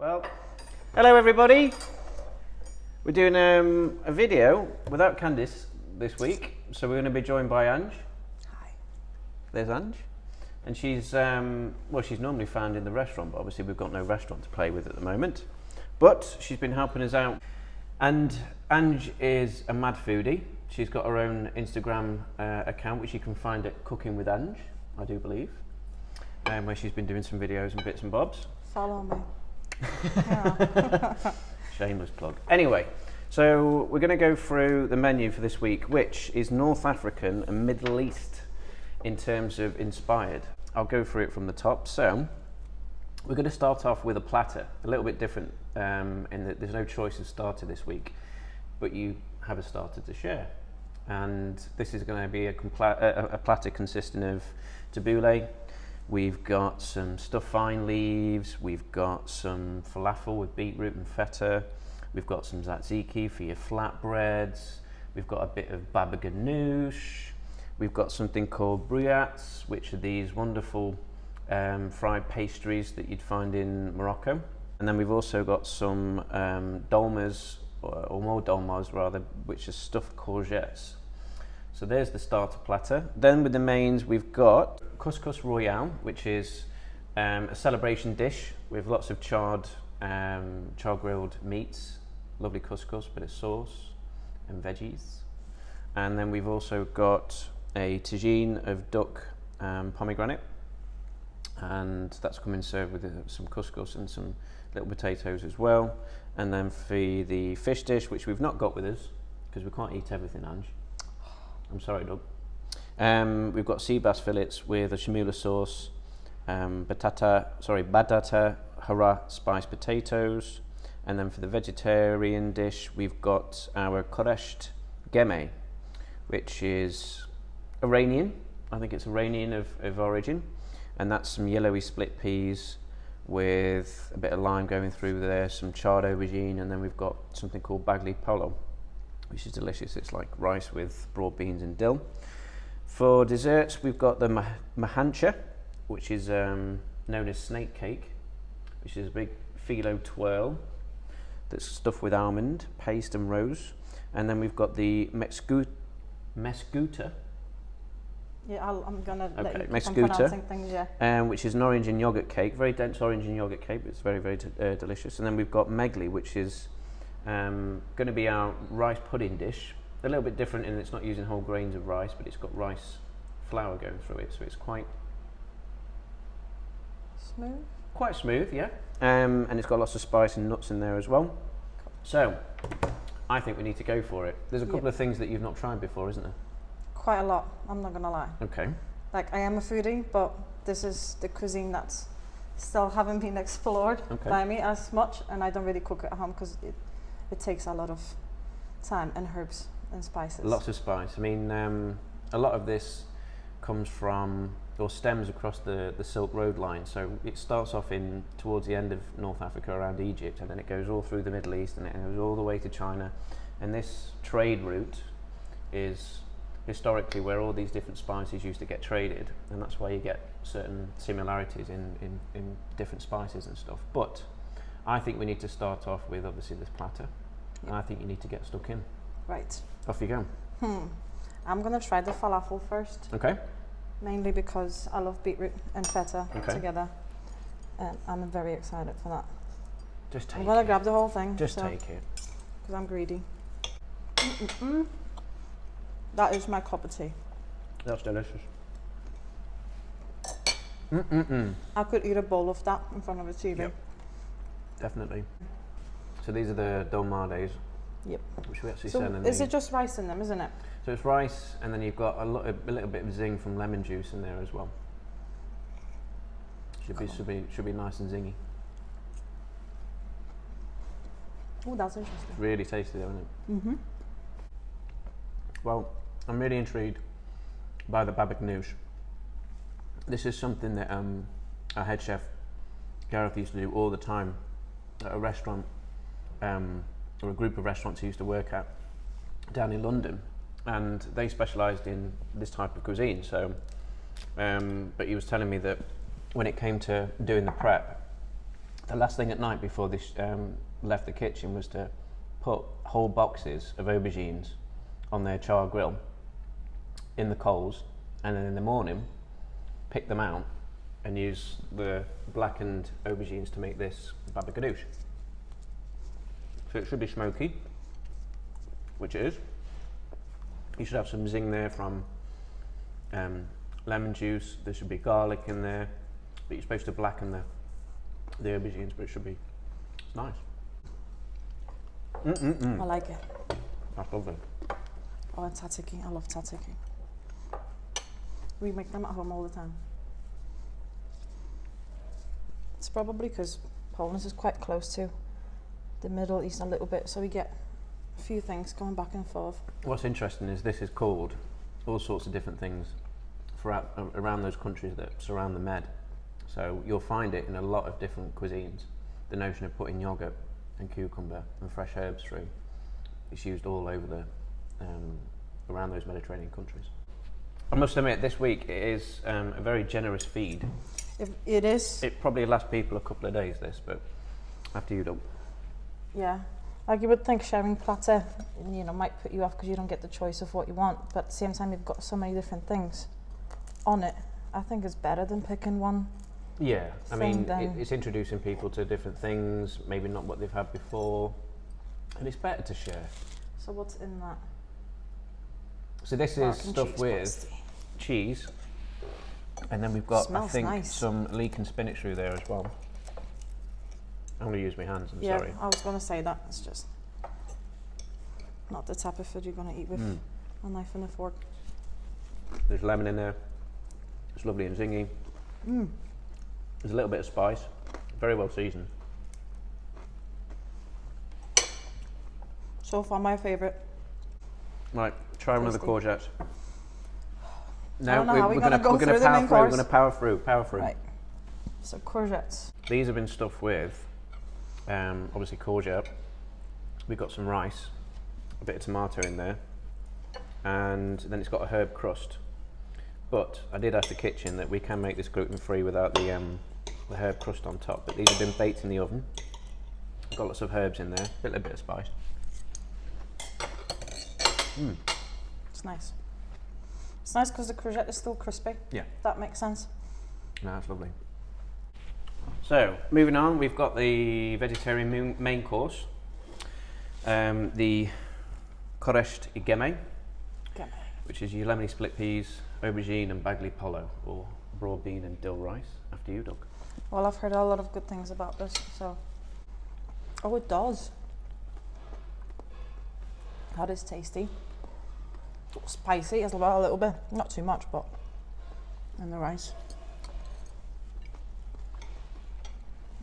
Well, hello everybody. We're doing a video without Candice this week, so we're going to be joined by Ange. Hi. There's Ange, and she's she's normally found in the restaurant, but obviously we've got no restaurant to play with at the moment. But she's been helping us out, and Ange is a mad foodie. She's got her own Instagram account, which you can find at Cooking with Ange, I do believe, where she's been doing some videos and bits and bobs. Follow me. Shameless plug. Anyway, so we're going to go through the menu for this week, which is North African and Middle East in terms of inspired. I'll go through it from the top. So we're going to start off with a platter, a little bit different in that there's no choice of starter this week, but you have a starter to share. And this is going to be a platter consisting of tabbouleh. We've got some stuffed vine leaves, we've got some falafel with beetroot and feta, we've got some tzatziki for your flatbreads, we've got a bit of baba ganoush, we've got something called brouillats, which are these wonderful fried pastries that you'd find in Morocco. And then we've also got some dolmas, or more dolmas rather, which are stuffed courgettes. So there's the starter platter. Then with the mains, we've got couscous royale, which is a celebration dish with lots of charred grilled meats, lovely couscous, bit of sauce and veggies. And then we've also got a tagine of duck pomegranate, and that's coming served with some couscous and some little potatoes as well. And then for the fish dish, which we've not got with us because we can't eat everything, Ange. I'm sorry, Doug. We've got sea bass fillets with a shamula sauce, batata hara spiced potatoes, and then for the vegetarian dish, we've got our koresht geme, which is Iranian. I think it's Iranian of origin, and that's some yellowy split peas with a bit of lime going through there, some charred aubergine, and then we've got something called bagli polo, which is delicious. It's like rice with broad beans and dill. For desserts, we've got the mahancha, which is known as snake cake, which is a big phyllo twirl that's stuffed with almond, paste and rose. And then we've got the mesguta. Yeah, I'm gonna let you mesguta, keep on pronouncing things, yeah. Which is an orange and yogurt cake, very dense orange and yogurt cake. It's very, very delicious. And then we've got megli, which is going to be our rice pudding dish. A little bit different in that it's not using whole grains of rice, but it's got rice flour going through it, so it's quite smooth. Quite smooth, yeah. And it's got lots of spice and nuts in there as well. So I think we need to go for it. There's a couple of things that you've not tried before, isn't there? Quite a lot, I'm not gonna lie. Okay. Like, I am a foodie, but this is the cuisine that's still haven't been explored by me as much, and I don't really cook at home because it takes a lot of time and herbs and spices. Lots of spice. I mean, a lot of this comes from, or stems across the Silk Road line. So it starts off towards the end of North Africa around Egypt, and then it goes all through the Middle East, and it goes all the way to China. And this trade route is historically where all these different spices used to get traded, and that's why you get certain similarities in different spices and stuff. But I think we need to start off with obviously this platter, and I think you need to get stuck in. Right. Off you go. I'm gonna try the falafel first. Okay. Mainly because I love beetroot and feta together, and I'm very excited for that. Just take it. I'm gonna grab the whole thing. Just take it. Because I'm greedy. That is my cup of tea. That's delicious. I could eat a bowl of that in front of a TV. Yep. Definitely. So these are the dolmades. Yep. Which we actually So sell in is it just rice in them, isn't it? So it's rice, and then you've got a little bit of zing from lemon juice in there as well. Should be nice and zingy. Oh, that's interesting. It's really tasty though, isn't it? Well, I'm really intrigued by the baba ganoush. This is something that our head chef Gareth used to do all the time at a restaurant, or a group of restaurants he used to work at down in London, and they specialised in this type of cuisine. So, but he was telling me that when it came to doing the prep, the last thing at night before this left the kitchen was to put whole boxes of aubergines on their char grill in the coals, and then in the morning pick them out and use the blackened aubergines to make this baba ganoush. So it should be smoky, which it is. You should have some zing there from lemon juice. There should be garlic in there, but you're supposed to blacken the aubergines, but it should be nice. I like it. That's lovely. Oh, and tzatziki. I love tzatziki. We make them at home all the time. It's probably because Poland is quite close to the Middle East a little bit, so we get a few things going back and forth. What's interesting is this is called all sorts of different things around those countries that surround the Med. So you'll find it in a lot of different cuisines. The notion of putting yogurt and cucumber and fresh herbs through, it's used all over the around those Mediterranean countries. I must admit, this week it is a very generous feed. It is. It probably lasts people a couple of days, this, but after you don't. Yeah, like you would think sharing platter, might put you off because you don't get the choice of what you want, but at the same time you've got so many different things on it. I think it's better than picking one. Yeah, I mean, it's introducing people to different things, maybe not what they've had before, and it's better to share. So what's in that? So this is stuffed with cheese, and then we've got, I think, some leek and spinach through there as well. I'm going to use my hands, I'm sorry. Yeah, I was going to say that. It's just not the type of food you're going to eat with a knife and a fork. There's lemon in there. It's lovely and zingy. There's a little bit of spice. Very well seasoned. So far, my favourite. Right, try one of the courgettes. Now we're going to power through. We're going to power through. Right. So courgettes. These have been stuffed with, obviously courgette. We've got some rice, a bit of tomato in there, and then it's got a herb crust. But I did ask the kitchen that we can make this gluten-free without the herb crust on top. But these have been baked in the oven. Got lots of herbs in there, a little bit of spice. It's nice. It's nice because the courgette is still crispy. Yeah. That makes sense. No, that's lovely. So, moving on, we've got the vegetarian main course. The koresht igeme, which is your lemony split peas, aubergine and bagli polo, or broad bean and dill rice. After you, Doug. Well, I've heard a lot of good things about this, so... Oh, it does. That is tasty. Spicy as well, a little bit. Not too much, but... And the rice.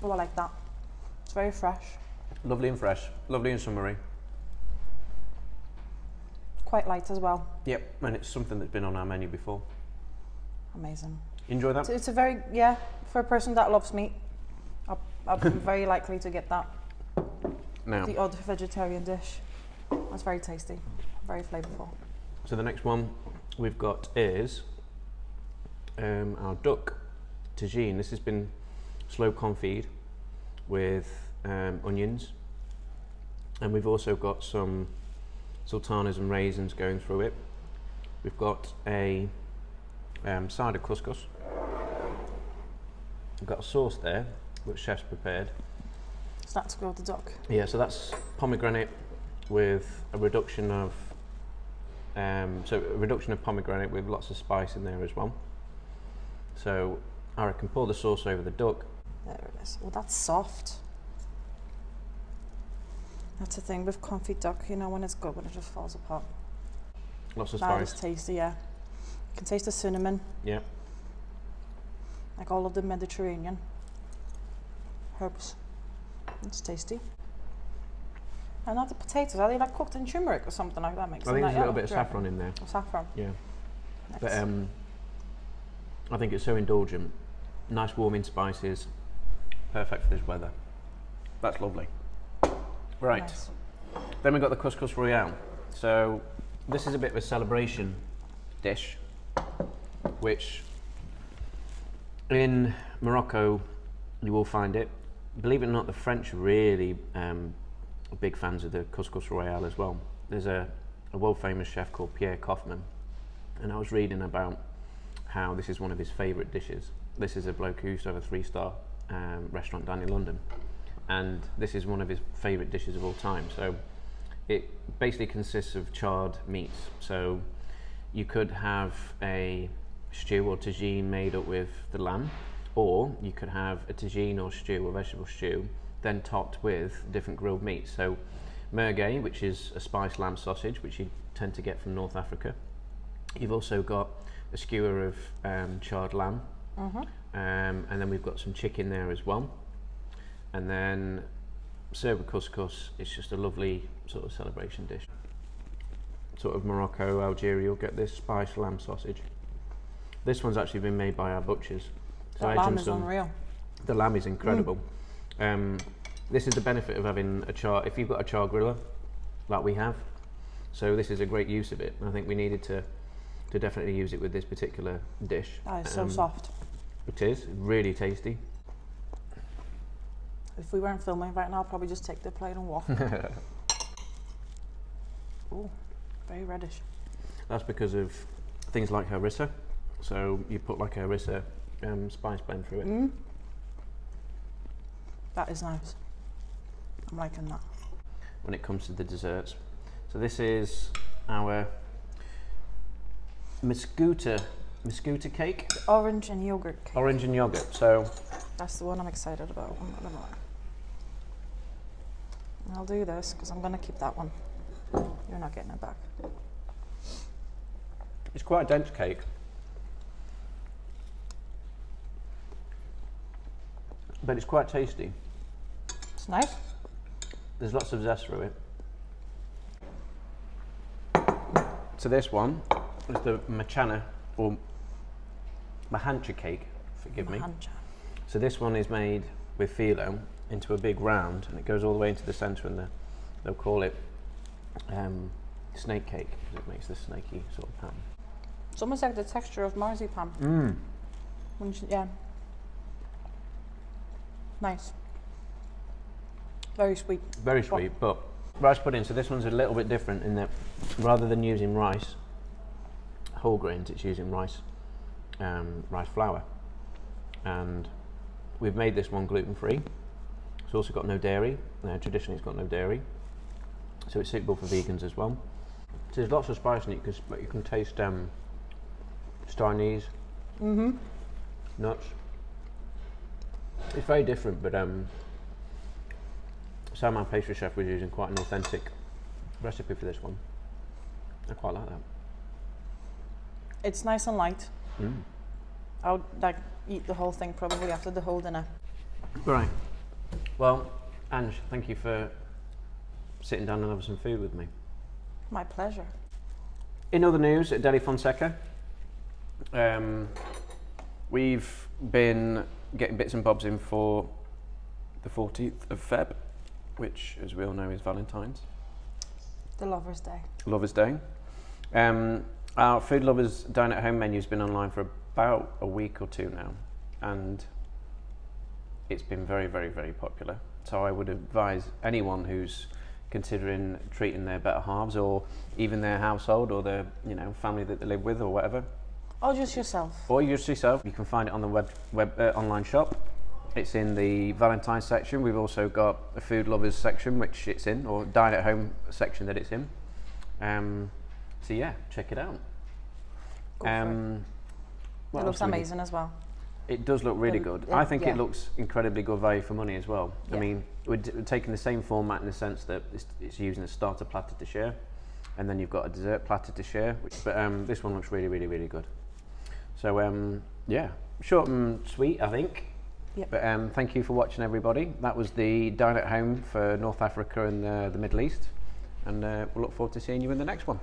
Oh, I like that. It's very fresh. Lovely and fresh. Lovely and summery. Quite light as well. Yep, and it's something that's been on our menu before. Amazing. Enjoy that? It's a very, for a person that loves meat, I'm very likely to get that. Now, the odd vegetarian dish. That's very tasty, very flavourful. So the next one we've got is our duck tagine. This has been slow confit with onions, and we've also got some sultanas and raisins going through it. We've got a side of couscous. We've got a sauce there which chef's prepared. So that's grilled the duck. Yeah, so that's pomegranate with a reduction of pomegranate with lots of spice in there as well. So I reckon pour the sauce over the duck. There it is. Well, that's soft. That's the thing with confit duck, when it's good, when it just falls apart. Lots of spice. That is tasty, yeah. You can taste the cinnamon. Yeah. Like all of the Mediterranean herbs. It's tasty. And not the potatoes, are they like cooked in turmeric or something like that? I think there's a little bit of saffron in there. Oh, saffron. Yeah. Nice. But I think it's so indulgent. Nice warming spices. Perfect for this weather. That's lovely. Right. Nice. Then we've got the couscous royale. So this is a bit of a celebration dish, which in Morocco you will find it. believe it or not, the French are really big fans of the couscous royale as well. There's a world famous chef called Pierre Kaufmann, and I was reading about how this is one of his favourite dishes. This is a bloke who used to have a 3-star restaurant down in London, and this is one of his favourite dishes of all time. So it basically consists of charred meats. So you could have a stew or tagine made up with the lamb, or you could have a tagine or stew or vegetable stew then topped with different grilled meats. So merguez, which is a spiced lamb sausage, which you tend to get from North Africa. You've also got a skewer of charred lamb, and then we've got some chicken there as well. And then served with couscous, it's just a lovely sort of celebration dish. Sort of Morocco, Algeria, you'll get this spiced lamb sausage. This one's actually been made by our butchers. So that lamb is unreal. The lamb is incredible. This is the benefit of having a char, if you've got a char griller like we have, so this is a great use of it. I think we needed to definitely use it with this particular dish. That is so soft. It is, really tasty. If we weren't filming right now, I'll probably just take the plate and walk. Oh, very reddish. That's because of things like harissa. So you put like a harissa spice blend through it. That is nice. I'm liking that. When it comes to the desserts. So this is our Muscuta cake. The orange and yogurt cake. Orange and yogurt. So that's the one I'm excited about. I'm not gonna lie. I'll do this because I'm gonna keep that one. You're not getting it back. It's quite a dense cake. But it's quite tasty. It's nice. There's lots of zest through it. So this one is the machana or mahancha cake, forgive me. So this one is made with phyllo into a big round, and it goes all the way into the centre, and they'll call it snake cake because it makes this snaky sort of pattern. It's almost like the texture of marzipan. Yeah. Nice. Very sweet. Very sweet, but rice pudding, so this one's a little bit different in that rather than using rice, whole grains, it's using rice flour. And we've made this one gluten-free. It's also got no dairy. Traditionally it's got no dairy. So it's suitable for vegans as well. So there's lots of spice in it, but you can taste star anise, nuts. It's very different, but Sam, our pastry chef, was using quite an authentic recipe for this one. I quite like that. It's nice and light. I would like eat the whole thing probably after the whole dinner. Right. Well, Ange, thank you for sitting down and having some food with me. My pleasure. In other news, at Deli Fonseca, we've been getting bits and bobs in for the 14th of Feb, which, as we all know, is Valentine's. The Lover's Day. Lover's Day. Our Food Lovers Dine at Home menu's been online for about a week or two now, and it's been very, very, very popular. So I would advise anyone who's considering treating their better halves, or even their household, or their family that they live with, or whatever. Or just yourself. Or just yourself. You can find it on the online shop. It's in the Valentine's section. We've also got a Food Lovers section, which it's in, or Dine at Home section that it's in. So yeah, check it out. It looks amazing as well. It does look really good. I think it looks incredibly good value for money as well. Yeah. I mean, we're taking the same format in the sense that it's using a starter platter to share, and then you've got a dessert platter to share. But this one looks really, really, really good. So yeah, short and sweet, I think. Yep. But thank you for watching, everybody. That was the Dine at Home for North Africa and the Middle East, and we'll look forward to seeing you in the next one.